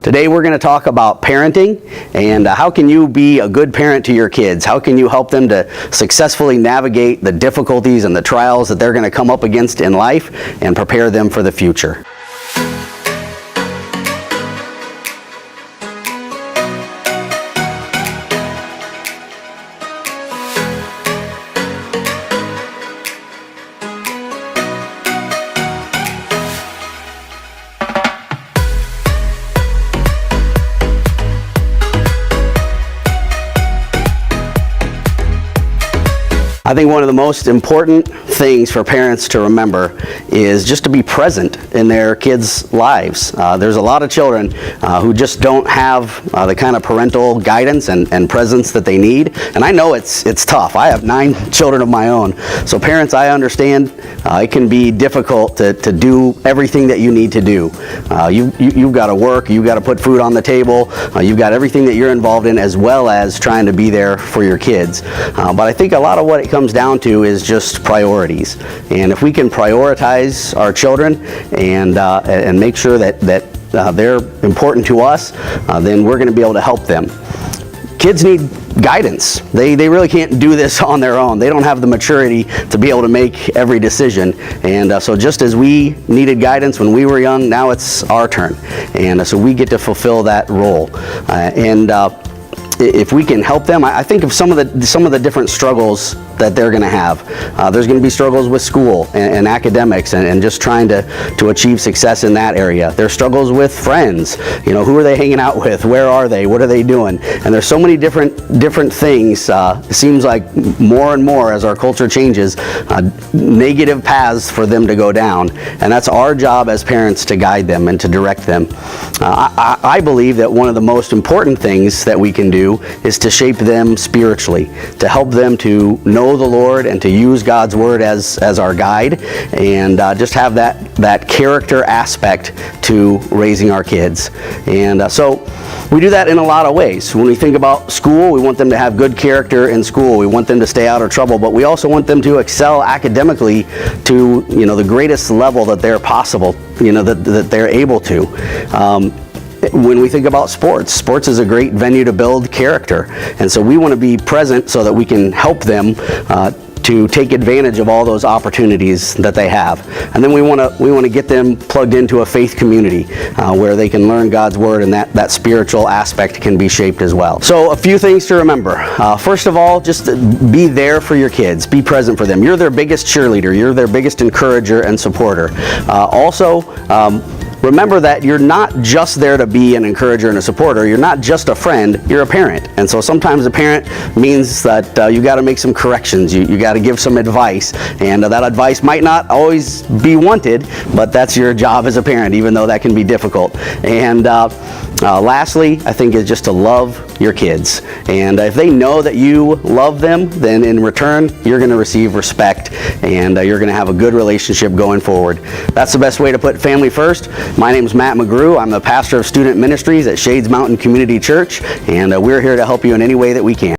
Today we're going to talk about parenting and how can you be a good parent to your kids? How can you help them to successfully navigate the difficulties and the trials that they're going to come up against in life and prepare them for the future? I think one of the most important things for parents to remember is just to be present in their kids' lives. There's a lot of children who just don't have the kind of parental guidance and presence that they need. And I know it's tough. I have 9 children of my own. So parents, I understand it can be difficult to do everything that you need to do. You've got to work, you've got to put food on the table, you've got everything that you're involved in as well as trying to be there for your kids. But I think a lot of what it comes down to is just priorities. And if we can prioritize our children and make sure that they're important to us, then we're going to be able to help them. Kids need guidance. They really can't do this on their own. They don't have the maturity to be able to make every decision. And so just as we needed guidance when we were young, now it's our turn. And so we get to fulfill that role. If we can help them, I think of some of the different struggles that they're going to have. There's going to be struggles with school and academics and just trying to achieve success in that area. There's struggles with friends. You know, who are they hanging out with? Where are they? What are they doing? And there's so many different things. It seems like more and more as our culture changes, negative paths for them to go down. And that's our job as parents to guide them and to direct them. I believe that one of the most important things that we can do is to shape them spiritually, to help them to know the Lord and to use God's Word as our guide, and just have that character aspect to raising our kids. And so we do that in a lot of ways. When we think about school, we want them to have good character in school. We want them to stay out of trouble, but we also want them to excel academically to the greatest level that they're possible, that they're able to. When we think about sports is a great venue to build character. And so we want to be present so that we can help them to take advantage of all those opportunities that they have. And then we want to get them plugged into a faith community where they can learn God's Word, and that spiritual aspect can be shaped as well. So a few things to remember. First of all, just be there for your kids. Be present for them. You're their biggest cheerleader. You're their biggest encourager and supporter. Also, remember that you're not just there to be an encourager and a supporter. You're not just a friend, you're a parent. And so sometimes a parent means that you got to make some corrections. You got to give some advice. And that advice might not always be wanted, but that's your job as a parent, even though that can be difficult. And lastly, I think is just to love your kids. And if they know that you love them, then in return, you're going to receive respect and you're going to have a good relationship going forward. That's the best way to put family first. My name is Matt McGrew. I'm the pastor of student ministries at Shades Mountain Community Church, and we're here to help you in any way that we can.